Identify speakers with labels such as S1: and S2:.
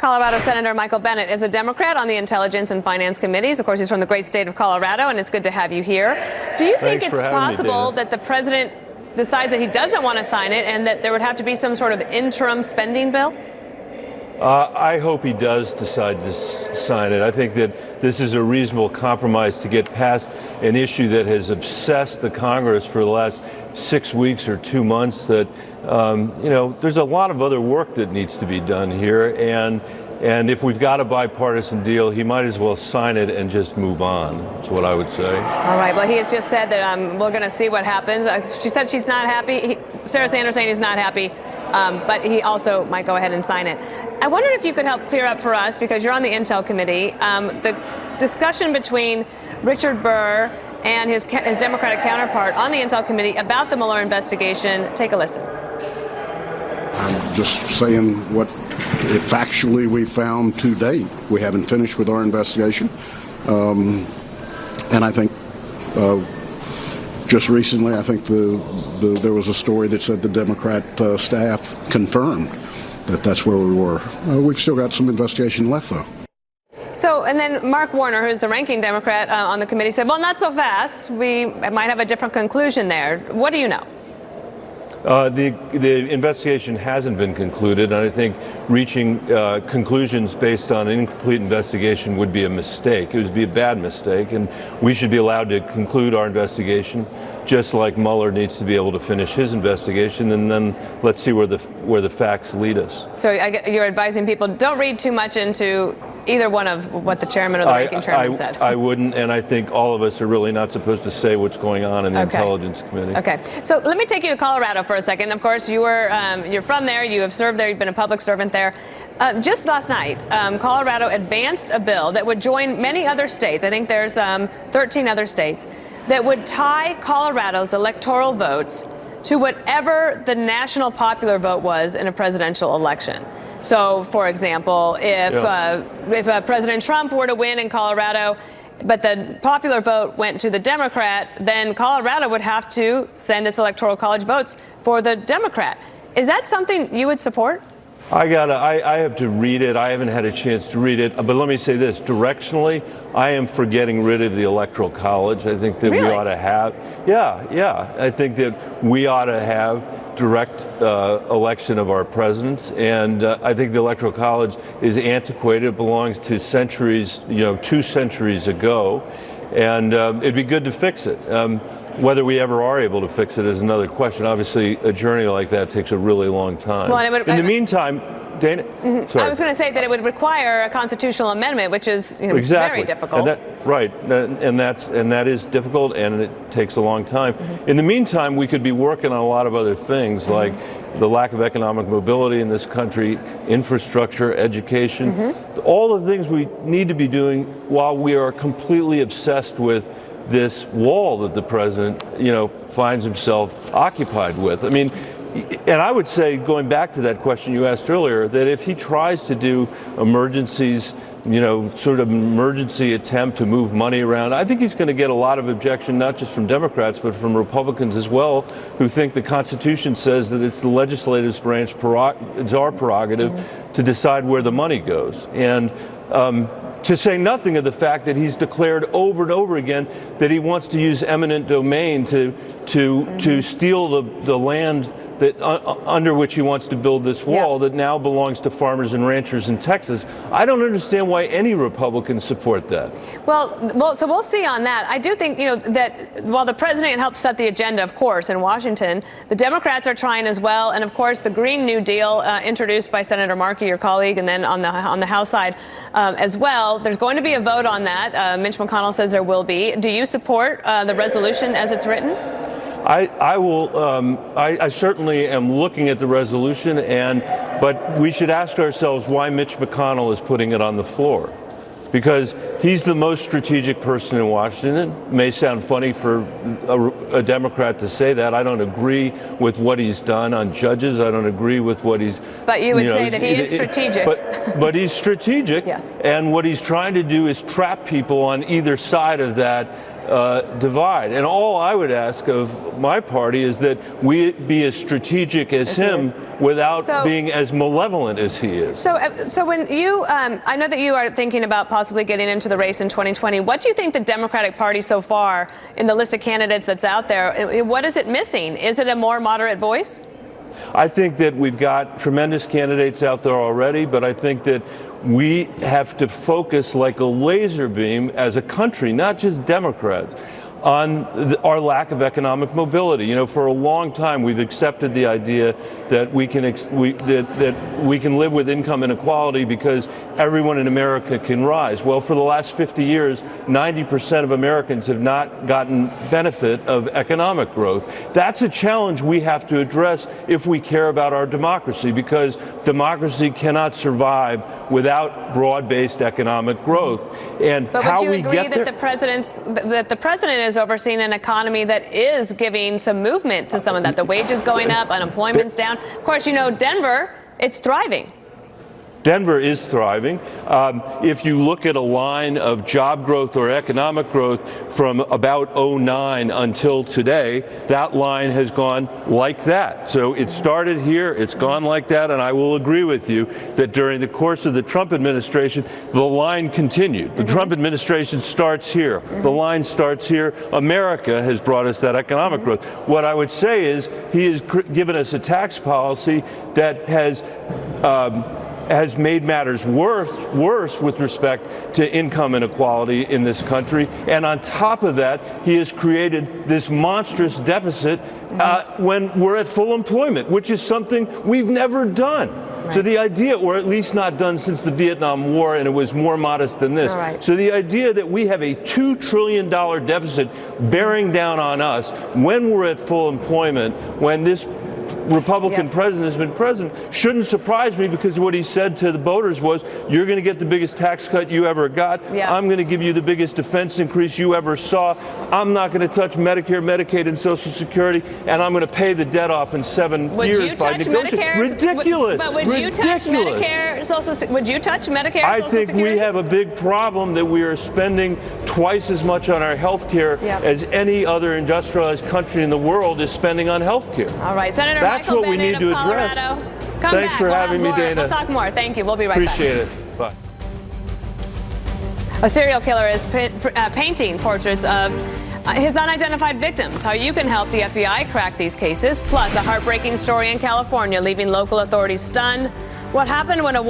S1: Colorado Senator Michael Bennet is a Democrat on the Intelligence and Finance Committees. Of course, he's from the great state of Colorado, and it's good to have you here. Do you think it's possible that the president decides that he doesn't want to sign it and that there would have to be some sort of interim spending bill?
S2: I hope he does decide to sign it. I think that this is a reasonable compromise to get past an issue that has obsessed the Congress for the last 6 weeks or 2 months. That there's a lot of other work that needs to be done here, and if we've got a bipartisan deal, he might as well sign it and just move on. That's what I would say.
S1: All right. Well, he has just said that we're going to see what happens. She said she's not happy. Sarah Sanders saying he's not happy. But he also might go ahead and sign it. I wondered if you could help clear up for us, because you're on the Intel Committee, the discussion between Richard Burr and his Democratic counterpart on the Intel Committee about the Mueller investigation. Take a listen.
S3: I'm just saying what factually we found to date. We haven't finished with our investigation. And I think just recently, I think there was a story that said the Democrat staff confirmed that that's where we were. We've still got some investigation left, though.
S1: So, and then Mark Warner, who's the ranking Democrat on the committee, said, well, not so fast. We might have a different conclusion there. What do you know?
S2: The investigation hasn't been concluded, and I think reaching conclusions based on an incomplete investigation would be a mistake. It would be a bad mistake, and we should be allowed to conclude our investigation, just like Mueller needs to be able to finish his investigation, and then let's see where the facts lead us.
S1: So you're advising people, don't read too much into either one of what the chairman or the ranking chairman said.
S2: I wouldn't, and I think all of us are really not supposed to say what's going on in the Intelligence Committee.
S1: Okay, so let me take you to Colorado for a second. Of course, you're from there, you have served there, you've been a public servant there. Just last night, Colorado advanced a bill that would join many other states. I think there's 13 other states that would tie Colorado's electoral votes to whatever the national popular vote was in a presidential election. So, for example, if President Trump were to win in Colorado, but the popular vote went to the Democrat, then Colorado would have to send its electoral college votes for the Democrat. Is that something you would support?
S2: I have to read it. I haven't had a chance to read it. But let me say this, directionally, I am for getting rid of the Electoral College. I think that we ought to have, I think that we ought to have direct election of our presidents. And I think the Electoral College is antiquated. It belongs to centuries, 2 centuries ago. And it'd be good to fix it. Whether we ever are able to fix it is another question. Obviously, a journey like that takes a really long time. Well, in the meantime, Dana?
S1: I was going to say that it would require a constitutional amendment, which is very difficult.
S2: And that is difficult, and it takes a long time. In the meantime, we could be working on a lot of other things, like the lack of economic mobility in this country, infrastructure, education, all the things we need to be doing while we are completely obsessed with this wall that the president, finds himself occupied with. I mean, and I would say, going back to that question you asked earlier, that if he tries to do emergencies, sort of emergency attempt to move money around, I think he's going to get a lot of objection, not just from Democrats, but from Republicans as well, who think the Constitution says that it's the legislative branch, it's our prerogative to decide where the money goes. And to say nothing of the fact that he's declared over and over again that he wants to use eminent domain to steal the land that under which he wants to build this wall that now belongs to farmers and ranchers in Texas. I don't understand why any Republicans support that.
S1: Well, so we'll see on that. I do think, that while the president helps set the agenda, of course, in Washington, the Democrats are trying as well. And of course, the Green New Deal introduced by Senator Markey, your colleague, and then on the House side as well. There's going to be a vote on that. Mitch McConnell says there will be. Do you support the resolution as it's written?
S2: I will. I certainly am looking at the resolution, but we should ask ourselves why Mitch McConnell is putting it on the floor, because he's the most strategic person in Washington. It may sound funny for a Democrat to say that. I don't agree with what he's done on judges. I don't agree with what he's.
S1: But you would say that he is strategic.
S2: But he's strategic,
S1: yes.
S2: And what he's trying to do is trap people on either side of that divide. And all I would ask of my party is that we be as strategic as him without being as malevolent as he is.
S1: So when you, I know that you are thinking about possibly getting into the race in 2020. What do you think the Democratic Party so far in the list of candidates that's out there, what is it missing? Is it a more moderate voice?
S2: I think that we've got tremendous candidates out there already, but I think that we have to focus like a laser beam as a country, not just Democrats, on our lack of economic mobility. You know, for a long time we've accepted the idea that we can live with income inequality because everyone in America can rise. Well, for the last 50 years, 90% of Americans have not gotten benefit of economic growth. That's a challenge we have to address if we care about our democracy, because democracy cannot survive without broad-based economic growth. And
S1: but
S2: how
S1: would you
S2: we
S1: agree
S2: get
S1: that
S2: there,
S1: the president is overseeing an economy that is giving some movement to some of that? The wages going up, unemployment's down. Of course, you know, Denver, it's thriving.
S2: Denver is thriving. If you look at a line of job growth or economic growth from about 2009 until today, that line has gone like that. So it started here, it's gone like that, and I will agree with you that during the course of the Trump administration, the line continued. The Trump administration starts here. The line starts here. America has brought us that economic growth. What I would say is he has given us a tax policy that has made matters worse with respect to income inequality in this country. And on top of that, he has created this monstrous deficit when we're at full employment, which is something we've never done. Right. So the idea, or at least not done since the Vietnam War, and it was more modest than this. Right. So the idea that we have a $2 trillion deficit bearing down on us when we're at full employment, when this Republican president has been president, shouldn't surprise me, because what he said to the voters was, you're going to get the biggest tax cut you ever got. I'm going to give you the biggest defense increase you ever saw. I'm not going to touch Medicare, Medicaid, and Social Security, and I'm going to pay the debt off in 7 years by negotiating. Ridiculous.
S1: But would you touch Medicare, Social? Would you touch Medicare,
S2: I
S1: Social
S2: think
S1: Security?
S2: we have a big problem that we are spending twice as much on our health care as any other industrialized country in the world is spending on health care.
S1: All right, Senator
S2: That's
S1: Michael
S2: what we
S1: Bennet
S2: need to
S1: of
S2: address.
S1: Colorado.
S2: Thanks for having me, Dana.
S1: We'll talk more. Thank you. We'll be right back.
S2: Appreciate it. Bye.
S1: A serial killer is painting portraits of his unidentified victims. How you can help the FBI crack these cases. Plus, a heartbreaking story in California leaving local authorities stunned. What happened when a woman